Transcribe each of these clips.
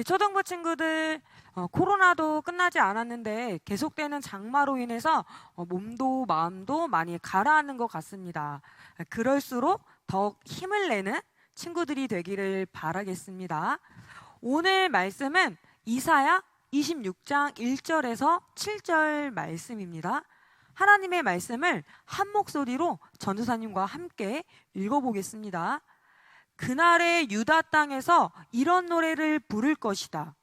우리 초등부 친구들 코로나도 끝나지 않았는데 계속되는 장마로 인해서 몸도 마음도 많이 가라앉는 것 같습니다. 그럴수록 더욱 힘을 내는 친구들이 되기를 바라겠습니다. 오늘 말씀은 이사야 26장 1절에서 7절 말씀입니다. 하나님의 말씀을 한 목소리로 전도사님과 함께 읽어보겠습니다. 그날의 유다 땅에서 이런 노래를 부를 것이다.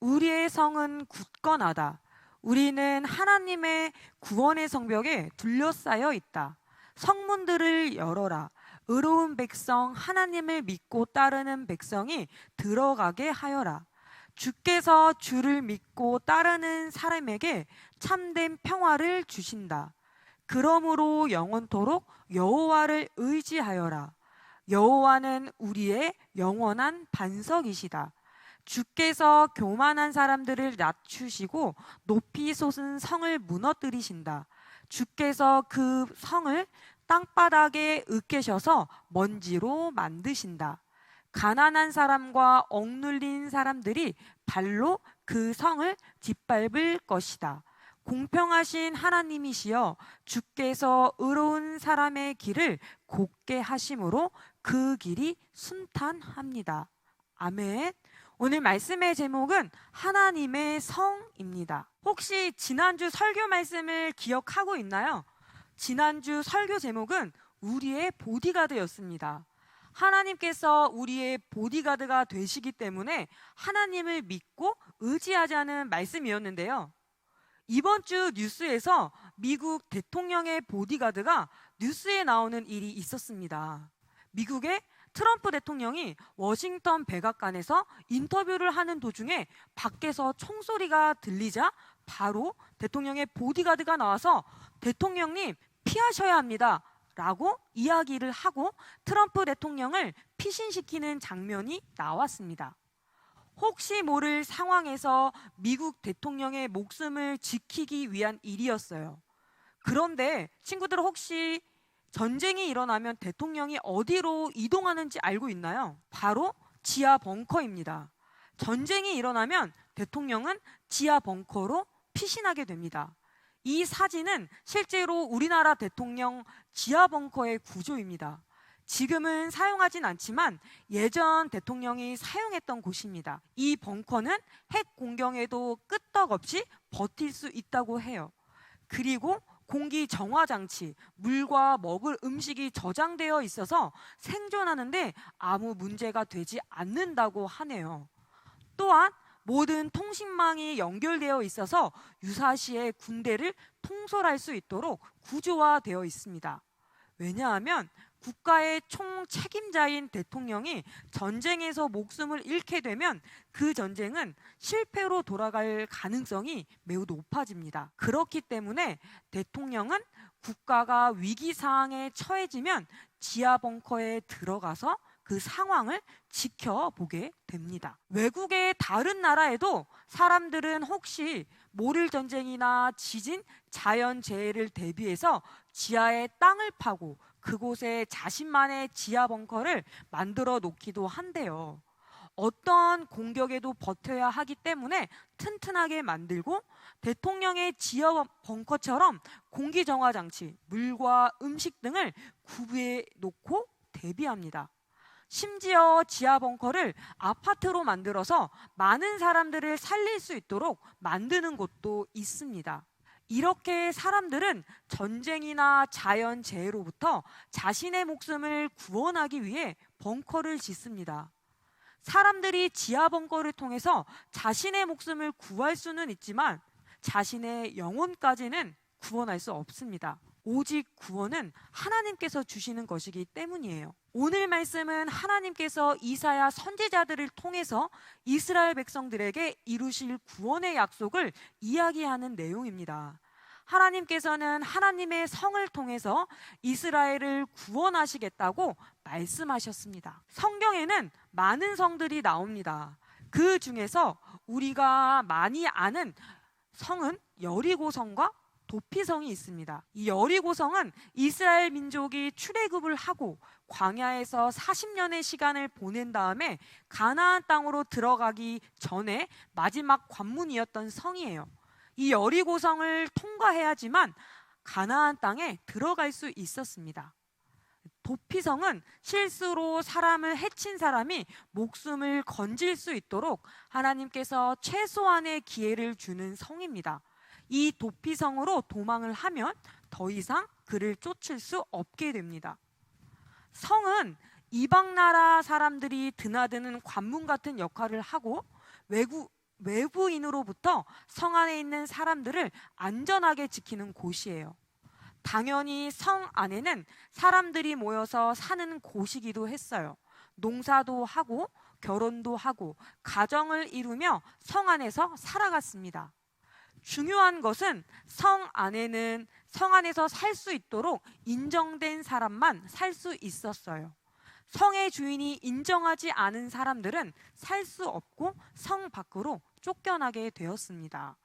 우리의 성은 굳건하다. 우리는 하나님의 구원의 성벽에 둘러싸여 있다. 성문들을 열어라. 의로운 백성, 하나님을 믿고 따르는 백성이 들어가게 하여라. 주께서 주를 믿고 따르는 사람에게 참된 평화를 주신다. 그러므로 영원토록 여호와를 의지하여라. 여호와는 우리의 영원한 반석이시다. 주께서 교만한 사람들을 낮추시고 높이 솟은 성을 무너뜨리신다. 주께서 그 성을 땅바닥에 으깨셔서 먼지로 만드신다. 가난한 사람과 억눌린 사람들이 발로 그 성을 짓밟을 것이다. 공평하신 하나님이시여, 주께서 의로운 사람의 길을 곧게 하심으로 그 길이 순탄합니다. 아멘. 오늘 말씀의 제목은 하나님의 성입니다. 혹시 지난주 설교 말씀을 기억하고 있나요? 지난주 설교 제목은 우리의 보디가드였습니다. 하나님께서 우리의 보디가드가 되시기 때문에 하나님을 믿고 의지하자는 말씀이었는데요. 이번 주 뉴스에서 미국 대통령의 보디가드가 뉴스에 나오는 일이 있었습니다. 미국의 트럼프 대통령이 워싱턴 백악관에서 인터뷰를 하는 도중에 밖에서 총소리가 들리자 바로 대통령의 보디가드가 나와서 대통령님 피하셔야 합니다 라고 이야기를 하고 트럼프 대통령을 피신시키는 장면이 나왔습니다. 혹시 모를 상황에서 미국 대통령의 목숨을 지키기 위한 일이었어요. 그런데 친구들 혹시 전쟁이 일어나면 대통령이 어디로 이동하는지 알고 있나요? 바로 지하 벙커입니다. 전쟁이 일어나면 대통령은 지하 벙커로 피신하게 됩니다. 이 사진은 실제로 우리나라 대통령 지하 벙커의 구조입니다. 지금은 사용하진 않지만 예전 대통령이 사용했던 곳입니다. 이 벙커는 핵 공격에도 끄떡없이 버틸 수 있다고 해요. 그리고 공기 정화 장치, 물과 먹을 음식이 저장되어 있어서 생존하는데 아무 문제가 되지 않는다고 하네요. 또한 모든 통신망이 연결되어 있어서 유사시에 군대를 통솔할 수 있도록 구조화되어 있습니다. 왜냐하면 국가의 총책임자인 대통령이 전쟁에서 목숨을 잃게 되면 그 전쟁은 실패로 돌아갈 가능성이 매우 높아집니다. 그렇기 때문에 대통령은 국가가 위기 상황에 처해지면 지하 벙커에 들어가서 그 상황을 지켜보게 됩니다. 외국의 다른 나라에도 사람들은 혹시 모를 전쟁이나 지진, 자연재해를 대비해서 지하에 땅을 파고 그곳에 자신만의 지하 벙커를 만들어 놓기도 한대요. 어떤 공격에도 버텨야 하기 때문에 튼튼하게 만들고 대통령의 지하 벙커처럼 공기 정화 장치, 물과 음식 등을 구비해 놓고 대비합니다. 심지어 지하 벙커를 아파트로 만들어서 많은 사람들을 살릴 수 있도록 만드는 곳도 있습니다. 이렇게 사람들은 전쟁이나 자연재해로부터 자신의 목숨을 구원하기 위해 벙커를 짓습니다. 사람들이 지하 벙커를 통해서 자신의 목숨을 구할 수는 있지만 자신의 영혼까지는 구원할 수 없습니다. 오직 구원은 하나님께서 주시는 것이기 때문이에요. 오늘 말씀은 하나님께서 이사야 선지자들을 통해서 이스라엘 백성들에게 이루실 구원의 약속을 이야기하는 내용입니다. 하나님께서는 하나님의 성을 통해서 이스라엘을 구원하시겠다고 말씀하셨습니다. 성경에는 많은 성들이 나옵니다. 그 중에서 우리가 많이 아는 성은 여리고성과 도피성이 있습니다. 이 여리고성은 이스라엘 민족이 출애굽을 하고 광야에서 40년의 시간을 보낸 다음에 가나안 땅으로 들어가기 전에 마지막 관문이었던 성이에요. 이 여리고성을 통과해야지만 가나안 땅에 들어갈 수 있었습니다. 도피성은 실수로 사람을 해친 사람이 목숨을 건질 수 있도록 하나님께서 최소한의 기회를 주는 성입니다. 이 도피성으로 도망을 하면 더 이상 그를 쫓을 수 없게 됩니다. 성은 이방 나라 사람들이 드나드는 관문 같은 역할을 하고 외부인으로부터 성 안에 있는 사람들을 안전하게 지키는 곳이에요. 당연히 성 안에는 사람들이 모여서 사는 곳이기도 했어요. 농사도 하고 결혼도 하고 가정을 이루며 성 안에서 살아갔습니다. 중요한 것은 성 안에서 살 수 있도록 인정된 사람만 살 수 있었어요. 성의 주인이 인정하지 않은 사람들은 살 수 없고 성 밖으로 쫓겨나게 되었습니다.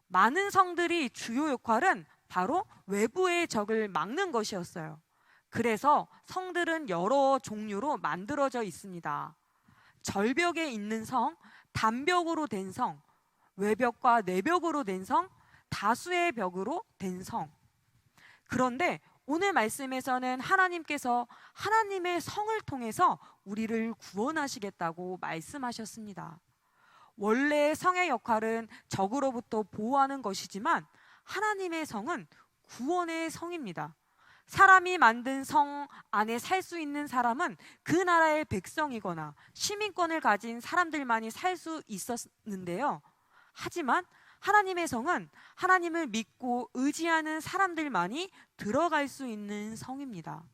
많은 성들이 주요 역할은 바로 외부의 적을 막는 것이었어요. 그래서 성들은 여러 종류로 만들어져 있습니다. 절벽에 있는 성, 단벽으로 된 성, 외벽과 내벽으로 된 성, 다수의 벽으로 된 성. 그런데 오늘 말씀에서는 하나님께서 하나님의 성을 통해서 우리를 구원하시겠다고 말씀하셨습니다. 원래 성의 역할은 적으로부터 보호하는 것이지만 하나님의 성은 구원의 성입니다. 사람이 만든 성 안에 살 수 있는 사람은 그 나라의 백성이거나 시민권을 가진 사람들만이 살 수 있었는데요. 하지만 하나님의 성은 하나님을 믿고 의지하는 사람들만이 들어갈 수 있는 성입니다.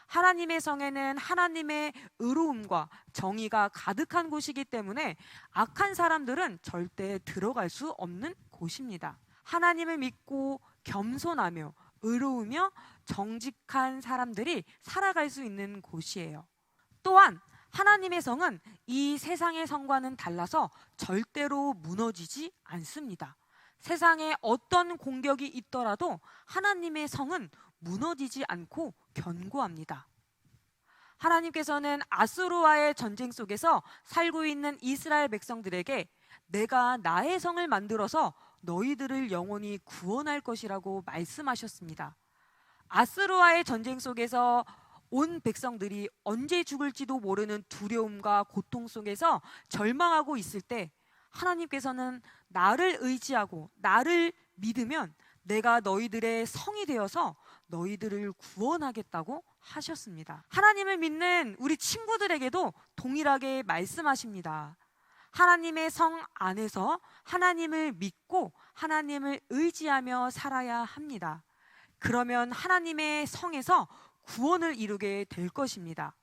하나님의 성에는 하나님의 의로움과 정의가 가득한 곳이기 때문에 악한 사람들은 절대 들어갈 수 없는 곳입니다. 하나님을 믿고 겸손하며 의로우며 정직한 사람들이 살아갈 수 있는 곳이에요. 또한 하나님의 성은 이 세상의 성과는 달라서 절대로 무너지지 않습니다. 세상에 어떤 공격이 있더라도 하나님의 성은 무너지지 않고 견고합니다. 하나님께서는 아수르와의 전쟁 속에서 살고 있는 이스라엘 백성들에게 내가 나의 성을 만들어서 너희들을 영원히 구원할 것이라고 말씀하셨습니다. 아수르와의 전쟁 속에서 온 백성들이 언제 죽을지도 모르는 두려움과 고통 속에서 절망하고 있을 때 하나님께서는 나를 의지하고 나를 믿으면 내가 너희들의 성이 되어서 너희들을 구원하겠다고 하셨습니다. 하나님을 믿는 우리 친구들에게도 동일하게 말씀하십니다. 하나님의 성 안에서 하나님을 믿고 하나님을 의지하며 살아야 합니다. 그러면 하나님의 성에서 구원을 이루게 될 것입니다.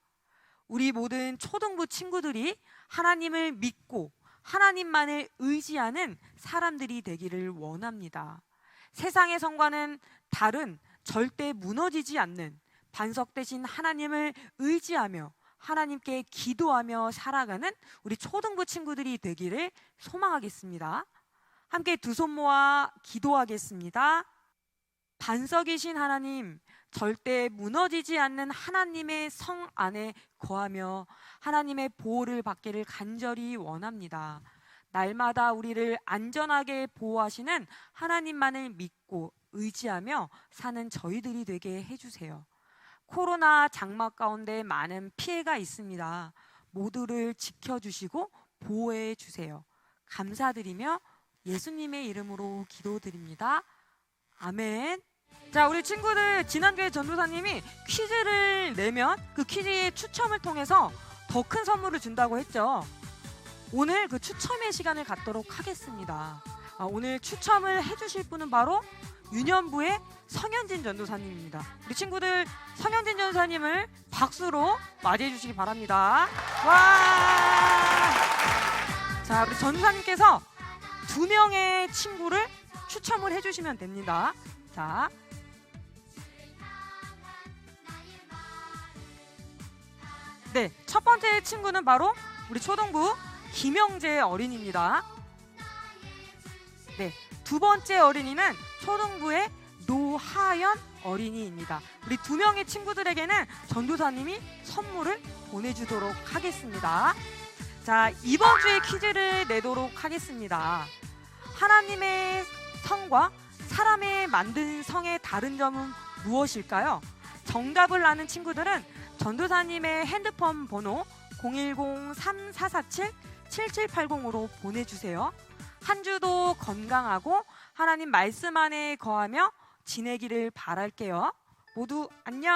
우리 모든 초등부 친구들이 하나님을 믿고 하나님만을 의지하는 사람들이 되기를 원합니다. 세상의 성과는 다른 절대 무너지지 않는 반석 대신 하나님을 의지하며 하나님께 기도하며 살아가는 우리 초등부 친구들이 되기를 소망하겠습니다. 함께 두 손 모아 기도하겠습니다. 반석이신 하나님, 절대 무너지지 않는 하나님의 성 안에 거하며 하나님의 보호를 받기를 간절히 원합니다. 날마다 우리를 안전하게 보호하시는 하나님만을 믿고 의지하며 사는 저희들이 되게 해주세요. 코로나 장막 가운데 많은 피해가 있습니다. 모두를 지켜주시고 보호해 주세요. 감사드리며 예수님의 이름으로 기도드립니다. 아멘. 자, 우리 친구들, 지난주에 전도사님이 퀴즈를 내면 그 퀴즈의 추첨을 통해서 더 큰 선물을 준다고 했죠. 오늘 그 추첨의 시간을 갖도록 하겠습니다. 오늘 추첨을 해주실 분은 바로 유년부의 성현진 전도사님입니다. 우리 친구들, 성현진 전도사님을 박수로 맞이해 주시기 바랍니다. 와! 자, 우리 전도사님께서 2명의 친구를 추첨을 해주시면 됩니다. 자, 네, 첫 번째 친구는 바로 우리 초등부 김영재 어린이입니다. 네, 두 번째 어린이는 초등부의 노하연 어린이입니다. 우리 2명의 친구들에게는 전도사님이 선물을 보내주도록 하겠습니다. 자, 이번 주에 퀴즈를 내도록 하겠습니다. 하나님의 성과 사람의 만든 성의 다른 점은 무엇일까요? 정답을 아는 친구들은 전도사님의 핸드폰 번호 010-3447-7780으로 보내주세요. 한 주도 건강하고 하나님 말씀 안에 거하며 지내기를 바랄게요. 모두 안녕.